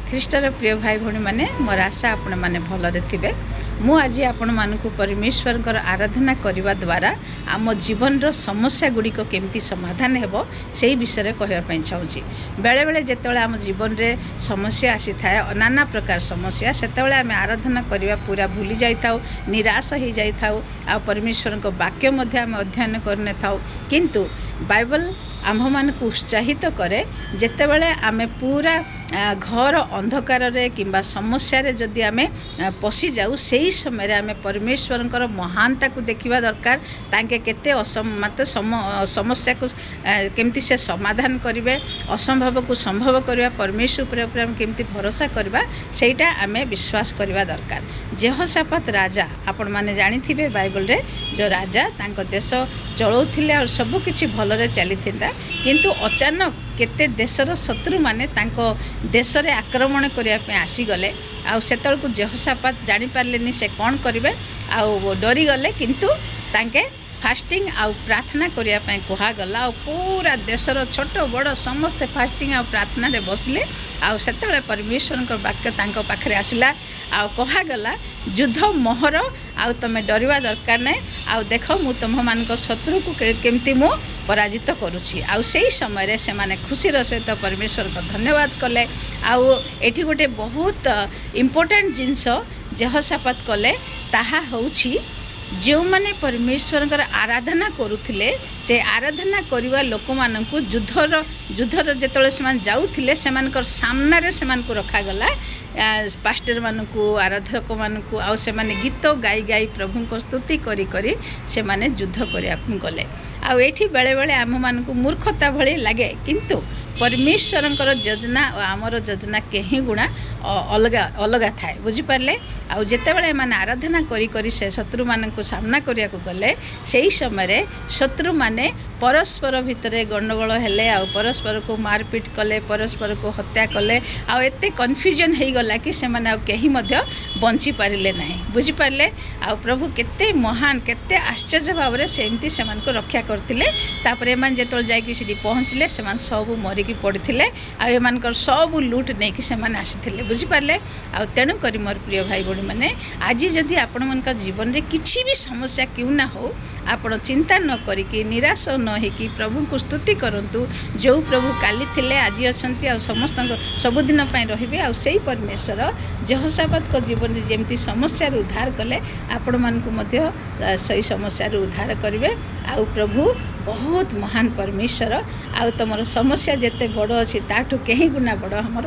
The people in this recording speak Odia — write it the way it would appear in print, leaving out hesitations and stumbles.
ଖ୍ରୀଷ୍ଟର ପ୍ରିୟ ଭାଇ ଭଉଣୀ ମାନେ ମୋର ଆଶା ଆପଣ ମାନେ ଭଲରେ ଥିବେ। ମୁଁ ଆଜି ଆପଣମାନଙ୍କୁ ପରମେଶ୍ୱରଙ୍କର ଆରାଧନା କରିବା ଦ୍ୱାରା ଆମ ଜୀବନର ସମସ୍ୟା ଗୁଡ଼ିକ କେମିତି ସମାଧାନ ହେବ ସେହି ବିଷୟରେ କହିବା ପାଇଁ ଚାହୁଁଛି। ବେଳେବେଳେ ଯେତେବେଳେ ଆମ ଜୀବନରେ ସମସ୍ୟା ଆସିଥାଏ, ନାନା ପ୍ରକାର ସମସ୍ୟା, ସେତେବେଳେ ଆମେ ଆରାଧନା କରିବା ପୁରା ଭୁଲି ଯାଇଥାଉ, ନିରାଶ ହୋଇଯାଇଥାଉ, ଆଉ ପରମେଶ୍ୱରଙ୍କ ବାକ୍ୟ ମଧ୍ୟ ଆମେ ଅଧ୍ୟୟନ କରିନଥାଉ। କିନ୍ତୁ ବାଇବଲ ଆମ୍ଭମାନଙ୍କୁ ଉତ୍ସାହିତ କରେ, ଯେତେବେଳେ ଆମେ ପୁରା ଘର ଅନ୍ଧକାରରେ କିମ୍ବା ସମସ୍ୟାରେ ଯଦି ଆମେ ପଶିଯାଉ, ସେହି ସମୟରେ ଆମେ ପରମେଶ୍ୱରଙ୍କର ମହାନତାକୁ ଦେଖିବା ଦରକାର। ତାଙ୍କେ କେତେ ସମସ୍ୟାକୁ କେମିତି ସେ ସମାଧାନ କରିବେ, ଅସମ୍ଭବକୁ ସମ୍ଭବ କରିବା, ପରମେଶ୍ୱର ଉପରେ ଆମେ କେମିତି ଭରସା କରିବା, ସେଇଟା ଆମେ ବିଶ୍ୱାସ କରିବା ଦରକାର। ଯେହୋଶାପାତ ରାଜା, ଆପଣମାନେ ଜାଣିଥିବେ ବାଇବଲରେ ଯେଉଁ ରାଜା ତାଙ୍କ ଦେଶ ଚଳାଉଥିଲେ ଆଉ ସବୁକିଛି ଭଲରେ ଚାଲିଥିଲା, କିନ୍ତୁ ଅଚାନକ କେତେ ଦେଶର ଶତ୍ରୁମାନେ ତାଙ୍କ ଦେଶରେ ଆକ୍ରମଣ କରିବା ପାଇଁ ଆସିଗଲେ। ଆଉ ସେତେବେଳକୁ ଯେହୋଶାପାତ ଜାଣିପାରିଲେନି ସେ କ'ଣ କରିବେ, ଆଉ ଡରିଗଲେ। କିନ୍ତୁ ତାଙ୍କେ ଫାଷ୍ଟିଂ ଆଉ ପ୍ରାର୍ଥନା କରିବା ପାଇଁ କୁହାଗଲା, ଆଉ ପୁରା ଦେଶର ଛୋଟ ବଡ଼ ସମସ୍ତେ ଫାଷ୍ଟିଂ ଆଉ ପ୍ରାର୍ଥନାରେ ବସିଲେ। ଆଉ ସେତେବେଳେ ପରମେଶ୍ୱରଙ୍କ ବାକ୍ୟ ତାଙ୍କ ପାଖରେ ଆସିଲା, ଆଉ କୁହାଗଲା, ଯୁଦ୍ଧ ମୋହର, ଆଉ ତୁମେ ଡରିବା ଦରକାର ନାହିଁ। ଆଉ ଦେଖ, ମୁଁ ତୁମମାନଙ୍କ ଶତ୍ରୁକୁ କେମିତି ମୁଁ ପରାଜିତ କରୁଛି। ଆଉ ସେହି ସମୟରେ ସେମାନେ ଖୁସିର ସହିତ ପରମେଶ୍ୱରଙ୍କ ଧନ୍ୟବାଦ କଲେ। ଆଉ ଏଠି ଗୋଟେ ବହୁତ ଇମ୍ପୋର୍ଟାଣ୍ଟ ଜିନିଷ ଯେହୋଶାପାତ କଲେ, ତାହା ହେଉଛି ଯେଉଁମାନେ ପରମେଶ୍ୱରଙ୍କର ଆରାଧନା କରୁଥିଲେ, ସେ ଆରାଧନା କରିବା ଲୋକମାନଙ୍କୁ ଯୁଦ୍ଧର ଯେତେବେଳେ ସେମାନେ ଯାଉଥିଲେ, ସେମାନଙ୍କର ସାମ୍ନାରେ ସେମାନଙ୍କୁ ରଖାଗଲା, ପାଷ୍ଟରମାନଙ୍କୁ, ଆରାଧକମାନଙ୍କୁ, ଆଉ ସେମାନେ ଗୀତ ଗାଇ ଗାଇ ପ୍ରଭୁଙ୍କ ସ୍ତୁତି କରି କରି ସେମାନେ ଯୁଦ୍ଧ କରିବାକୁ ଗଲେ। ଆଉ ଏଇଠି ବେଳେବେଳେ ଆମମାନଙ୍କୁ ମୂର୍ଖତା ଭଳି ଲାଗେ, କିନ୍ତୁ ପରମେଶ୍ୱରଙ୍କର ଯୋଜନା ଓ ଆମର ଯୋଜନା କେହି ଗୁଣା ଅଲଗା ଥାଏ, ବୁଝିପାରିଲେ। ଆଉ ଯେତେବେଳେ ଏମାନେ ଆରାଧନା କରି କରି ସେ ଶତ୍ରୁମାନଙ୍କୁ ସାମ୍ନା କରିବାକୁ ଗଲେ, ସେହି ସମୟରେ ଶତ୍ରୁମାନେ ପରସ୍ପର ଭିତରେ ଗଣ୍ଡଗୋଳ ହେଲେ, ଆଉ ପରସ୍ପରକୁ ମାରପିଟ କଲେ, ପରସ୍ପରକୁ ହତ୍ୟା କଲେ। ଆଉ ଏତେ କନଫ୍ୟୁଜନ୍ ହେଇଗଲା କି ସେମାନେ ଆଉ କେହି ମଧ୍ୟ ବଞ୍ଚିପାରିଲେ ନାହିଁ, ବୁଝିପାରିଲେ। ଆଉ ପ୍ରଭୁ କେତେ ମହାନ, କେତେ ଆଶ୍ଚର୍ଯ୍ୟ ଭାବରେ ସେମିତି ସେମାନଙ୍କୁ ରକ୍ଷା କରିଥିଲେ। ତାପରେ ଏମାନେ ଯେତେବେଳେ ଯାଇକି ସେଠି ପହଞ୍ଚିଲେ, ସେମାନେ ସବୁ ମରିକି ପଡ଼ିଥିଲେ, ଆଉ ଏମାନଙ୍କର ସବୁ ଲୁଟ୍ ନେଇକି ସେମାନେ ଆସିଥିଲେ, ବୁଝିପାରିଲେ। ଆଉ ତେଣୁକରି ମୋର ପ୍ରିୟ ଭାଇ ଭଉଣୀମାନେ, ଆଜି ଯଦି ଆପଣମାନଙ୍କ ଜୀବନରେ କିଛି ବି ସମସ୍ୟା କେଉଁ ନା ହେଉ, ଆପଣ ଚିନ୍ତା ନ କରିକି, ନିରାଶ ନ ହେଇକି ପ୍ରଭୁଙ୍କୁ ସ୍ତୁତି କରନ୍ତୁ। ଯେଉଁ ପ୍ରଭୁ କାଲି ଥିଲେ, ଆଜି ଅଛନ୍ତି, ଆଉ ସମସ୍ତଙ୍କ ସବୁଦିନ ପାଇଁ ରହିବେ। ଆଉ ସେଇ ପରମେଶ୍ୱର ଯେହୋଶାପାତଙ୍କ ଜୀବନରେ ଯେମିତି ସମସ୍ୟାରୁ ଉଦ୍ଧାର କଲେ, ଆପଣମାନଙ୍କୁ ମଧ୍ୟ ସେଇ ସମସ୍ୟାରୁ ଉଦ୍ଧାର କରିବେ। ଆଉ ପ୍ରଭୁ ବହୁତ ମହାନ ପରମେଶ୍ୱର, ଆଉ ତୁମର ସମସ୍ୟା ଯେତେ ବଡ଼ ଅଛି ତାଠୁ କେହି ଗୁଣା ବଡ଼ ଆମର